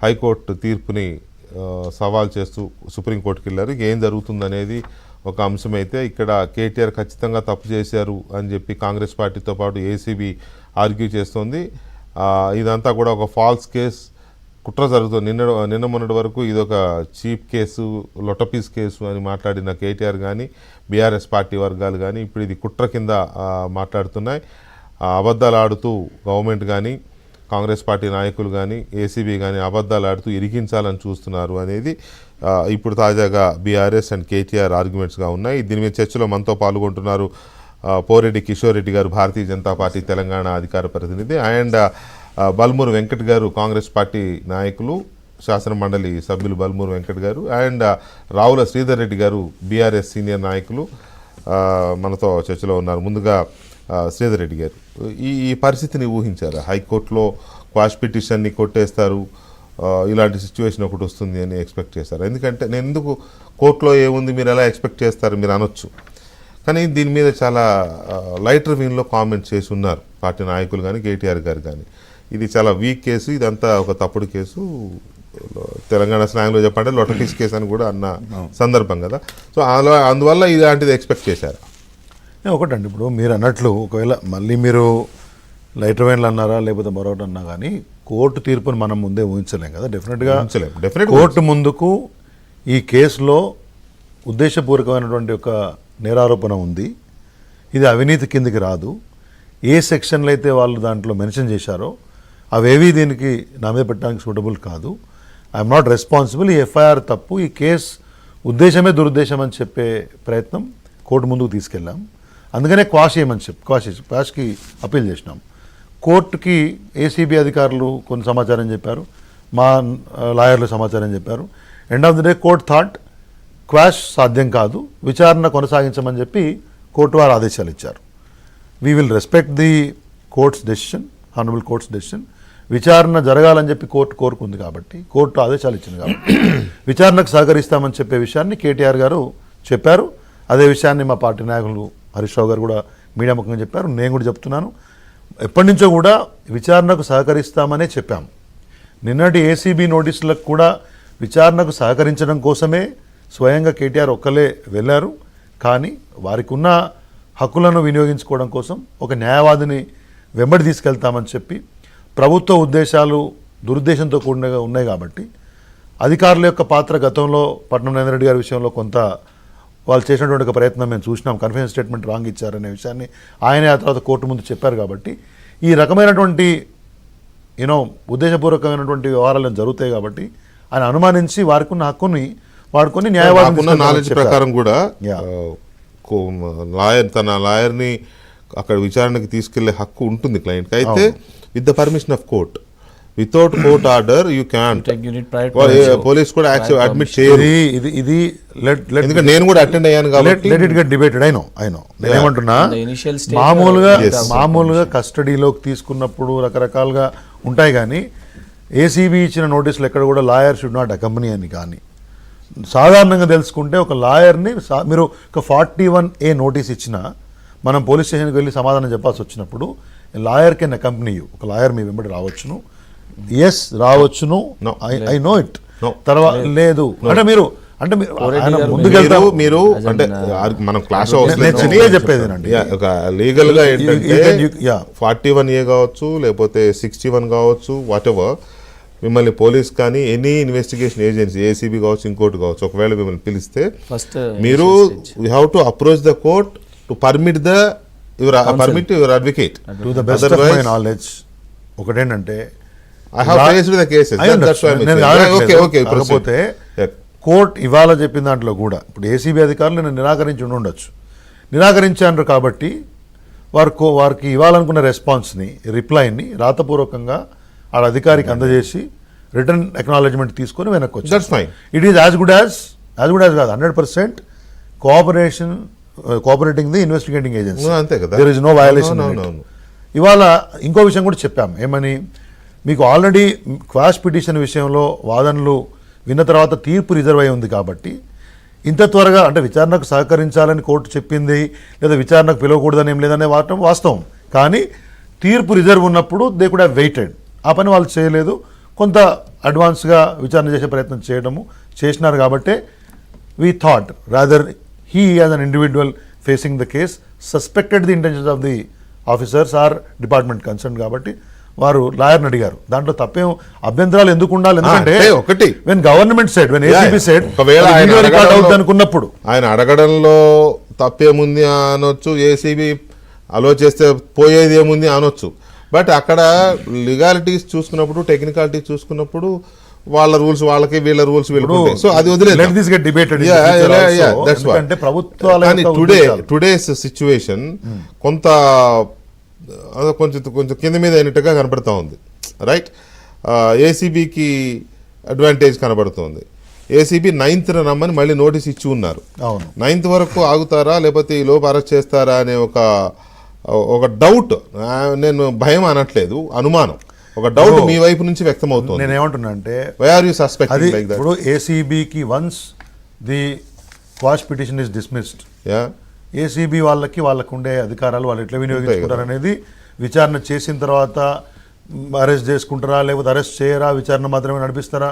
High court తీర్పుని సవాల్ చేస్తూ సుప్రీంకోర్టుకి వెళ్ళారు. ఏం జరుగుతుందనేది ఒక అంశమైతే ఇక్కడ కేటీఆర్ ఖచ్చితంగా తప్పు చేశారు అని చెప్పి కాంగ్రెస్ పార్టీతో పాటు ఏసీబీ ఆర్గ్యూ చేస్తోంది. ఇదంతా కూడా ఒక ఫాల్స్ కేసు, కుట్ర జరుగుతుంది. నిన్న మొన్నటి వరకు ఇదొక చీప్ కేసు, లొటపీస్ కేసు అని మాట్లాడిన కేటీఆర్ కానీ బీఆర్ఎస్ పార్టీ వర్గాలు కానీ ఇప్పుడు ఇది కుట్ర కింద మాట్లాడుతున్నాయి. అబద్ధాలు ఆడుతూ గవర్నమెంట్ కానీ కాంగ్రెస్ పార్టీ నాయకులు కానీ ఏసీబీ కానీ అబద్ధాలు ఆడుతూ ఇరికించాలని చూస్తున్నారు అనేది ఇప్పుడు తాజాగా బీఆర్ఎస్ అండ్ కేటీఆర్ ఆర్గ్యుమెంట్స్గా ఉన్నాయి. దీని మీద చర్చలో మనతో పాల్గొంటున్నారు పోరెడ్డి కిషోర్ రెడ్డి గారు, భారతీయ జనతా పార్టీ తెలంగాణ అధికార ప్రతినిధి, అండ్ బల్మూరు వెంకట్ గారు, కాంగ్రెస్ పార్టీ నాయకులు, శాసన మండలి సభ్యులు బల్మూరు వెంకట్ గారు, అండ్ రావుల శ్రీధర్ రెడ్డి గారు, బీఆర్ఎస్ సీనియర్ నాయకులు మనతో చర్చలో ఉన్నారు. ముందుగా శ్రీధర్ రెడ్డి గారు, ఈ పరిస్థితిని ఊహించారా? హైకోర్టులో క్వాష్ పిటిషన్ని కొట్టేస్తారు, ఇలాంటి సిచ్యువేషన్ ఒకటి వస్తుంది అని ఎక్స్పెక్ట్ చేస్తారు? ఎందుకంటే నేను ఎందుకు కోర్టులో ఏముంది మీరు ఎలా ఎక్స్పెక్ట్ చేస్తారు మీరు అనొచ్చు, కానీ దీని మీద చాలా లైటర్ వీన్లో కామెంట్స్ చేసి ఉన్నారు పార్టీ నాయకులు కానీ కేటీఆర్ గారు కానీ. ఇది చాలా వీక్ కేసు, ఇదంతా ఒక తప్పుడు కేసు, తెలంగాణ స్లాంగ్లో చెప్పంటే లొటకీస్ కేసు అని కూడా అన్న సందర్భం కదా. సో అందువల్ల ఇలాంటిది ఎక్స్పెక్ట్ చేశారా? ఒకటండి, ఇప్పుడు మీరు అన్నట్లు ఒకవేళ మళ్ళీ మీరు లైటర్ వైన్లు అన్నారా లేకపోతే మరొకటి అన్నా కానీ కోర్టు తీర్పుని మనం ముందే ఊహించలేం కదా. డెఫినెట్గా కోర్టు ముందుకు ఈ కేసులో ఉద్దేశపూర్వకమైనటువంటి ఒక నేరారోపణ ఉంది, ఇది అవినీతి కిందికి రాదు. ఏ సెక్షన్లు అయితే వాళ్ళు దాంట్లో మెన్షన్ చేశారో అవేవి దీనికి నా మీద పెట్టడానికి సూటబుల్ కాదు, ఐఎమ్ నాట్ రెస్పాన్సిబుల్, ఈ ఎఫ్ఐఆర్ తప్పు, ఈ కేసు ఉద్దేశమే దురుద్దేశం అని చెప్పే ప్రయత్నం కోర్టు ముందుకు తీసుకెళ్ళాం. అందుకనే క్వాష్ చేయమని క్వాష్కి అప్పీల్ చేసినాం. కోర్టుకి ఏసీబీ అధికారులు కొన్ని సమాచారం చెప్పారు, మా లాయర్లు సమాచారం చెప్పారు. End of the day court thought quash సాధ్యం కాదు, విచారణ కొనసాగించమని చెప్పి కోర్టు వారు ఆదేశాలు ఇచ్చారు. We will respect the courts decision, honourable courts decision. విచారణ జరగాలని చెప్పి కోర్టు కోరుకుంది కాబట్టి, కోర్టు ఆదేశాలు ఇచ్చింది కాబట్టి విచారణకు సహకరిస్తామని చెప్పే విషయాన్ని కేటీఆర్ గారు చెప్పారు. అదే విషయాన్ని మా పార్టీ నాయకులు హరీష్ రావు గారు కూడా మీడియా ముఖంగా చెప్పారు, నేను కూడా చెప్తున్నాను. ఎప్పటి నుంచో కూడా విచారణకు సహకరిస్తామనే చెప్పాము. నిన్నటి ఏసీబీ నోటీసులకు కూడా విచారణకు సహకరించడం కోసమే స్వయంగా కేటీఆర్ ఒక్కలే వెళ్ళారు. కానీ వారికి ఉన్న హక్కులను వినియోగించుకోవడం కోసం ఒక న్యాయవాదిని వెంబడి తీసుకెళ్తామని చెప్పి ప్రభుత్వ ఉద్దేశాలు దురుద్దేశంతో కూడినగా ఉన్నాయి కాబట్టి అధికారుల యొక్క పాత్ర గతంలో పట్నం నరేంద్ర రెడ్డి గారి విషయంలో కొంత వాళ్ళు చేసినటువంటి ఒక ప్రయత్నం మేము చూసినాం. కన్ఫిడెన్స్ స్టేట్మెంట్ రాంగ్ ఇచ్చారనే విషయాన్ని ఆయనే ఆ తర్వాత కోర్టు ముందు చెప్పారు. కాబట్టి ఈ రకమైనటువంటి ఉద్దేశపూర్వకమైనటువంటి వ్యవహారాలు జరుగుతాయి కాబట్టి ఆయన అనుమానించి వారికి ఉన్న హక్కుని వాడుకొని న్యాయవాది నాలెడ్జ్ ప్రకారం కూడా తన లాయర్ని అక్కడ విచారణకి తీసుకెళ్లే హక్కు ఉంటుంది క్లయింట్కి. అయితే with the permission of court, without court order you can, police కూడా అడ్మిట్ చేయరు. ఇది ఎందుకంటే నేను కూడా అటెండ్ అయ్యాను కాబట్టి లెట్ ఇట్ గెట్ డిబేటెడ్. నేను ఏమంటున్నా, మామూలుగా కస్టడీలోకి తీసుకున్నప్పుడు రకరకాలుగా ఉంటాయి, కానీ ఏసీబీ ఇచ్చిన నోటీసులు ఎక్కడ కూడా లాయర్ షుడ్ నాట్ అకంపెనీ అని కానీ సాధారణంగా తెలుసుకుంటే ఒక లాయర్ని మీరు ఒక 41A నోటీస్ ఇచ్చినా మనం పోలీస్ స్టేషన్కి వెళ్ళి సమాధానం చెప్పాల్సి వచ్చినప్పుడు లాయర్ కెన్ అకంపెనీ యూ, ఒక లాయర్ మీ వెంబడి రావచ్చును, ఎస్ రావచ్చును, ఐ నో ఇట్. తర్వాత లేదు అంటే మీరు మీరు అంటే మనం క్లాస్ చెప్పేదేనండి, లీగల్ గా 41A కావచ్చు లేకపోతే 61 కావచ్చు, వాట్ ఎవర్, మిమ్మల్ని పోలీస్ కానీ ఎనీ ఇన్వెస్టిగేషన్ ఏజెన్సీ ఏసీబీ కావచ్చు ఇంకోటి కావచ్చు ఒకవేళ మిమ్మల్ని పిలిస్తే మీరు you have to approach the court to permit your advocate. To the best of my knowledge ఒకటేంటంటే కాకపోతే కోర్ట్ ఇవాళ చెప్పిన దాంట్లో కూడా ఇప్పుడు ఏసీబీ అధికారులు నేను నిరాకరించి ఉండొచ్చు, నిరాకరించారు కాబట్టి వారికి ఇవ్వాలనుకున్న రెస్పాన్స్ని, రిప్లైని రాతపూర్వకంగా ఆ అధికారికి అందజేసి రిటర్న్ అక్నాలెడ్జ్మెంట్ తీసుకొని వెనక్కి వచ్చి it is as good as కాదు 100% cooperating the investigating agency. There is no violation. ఇవాళ ఇంకో విషయం కూడా చెప్పాం, ఏమని, మీకు ఆల్రెడీ క్వాష్ పిటిషన్ విషయంలో వాదనలు విన్న తర్వాత తీర్పు రిజర్వ్ అయి ఉంది కాబట్టి ఇంత త్వరగా అంటే విచారణకు సహకరించాలని కోర్టు చెప్పింది లేదా విచారణకు పిలవకూడదని ఏం లేదనే వాస్తవం. కానీ తీర్పు రిజర్వ్ ఉన్నప్పుడు దే కుడ్ హ్యావ్ వెయిటెడ్. ఆ పని వాళ్ళు చేయలేదు. కొంత అడ్వాన్స్గా విచారణ చేసే ప్రయత్నం చేసినారు కాబట్టి we thought rather he as an individual facing the case suspected the intentions of the officers or department concern కాబట్టి వారు లాయర్ని అడిగారు. దాంట్లో తప్పేం అభ్యంతరాలు ఎందుకు ఉండాలి? ఎందుకంటే అంటే ఒకటి when government said when ACB said ఒకవేళ ఆయన రికార్డ్ అవుతుంది అనుకున్నప్పుడు ఆయన అడగడంలో తప్పేముంది అనొచ్చు, ఏసీబీ అలో చేస్తే పోయేది ఏముంది అనొచ్చు. బట్ అక్కడ లీగాలిటీస్ చూసుకున్నప్పుడు, టెక్నికాలిటీస్ చూసుకున్నప్పుడు వాళ్ళ రూల్స్ వాళ్ళకి, వీళ్ళ రూల్స్ వీళ్ళకి. సో అది వదిలేదు. టుడేస్ సిచ్యువేషన్ కొంత కొంచెం కింద మీద అయినట్టుగా కనబడతా ఉంది. రైట్, ఏసీబీకి అడ్వాంటేజ్ కనబడుతుంది. ఏసీబీ 9th రమ్మని మళ్ళీ నోటీస్ ఇచ్చి ఉన్నారు. 9th వరకు ఆగుతారా లేకపోతే ఈ లోపు అరెస్ట్ చేస్తారా అనే ఒక డౌట్, నేను భయం అనట్లేదు, అనుమానం, ఒక డౌట్ మీ వైపు నుంచి వ్యక్తం అవుతుంది. నేను ఏమంటున్నా అంటే why are you suspecting like that? ఇప్పుడు ఏసీబీకి once the quash petition is dismissed, ACB వాళ్ళకు ఉండే అధికారాలు వాళ్ళు ఎట్లా వినియోగించుకుంటారు అనేది విచారణ చేసిన తర్వాత అరెస్ట్ చేసుకుంటారా లేకపోతే అరెస్ట్ చేయరా, విచారణ మాత్రమే నడిపిస్తారా?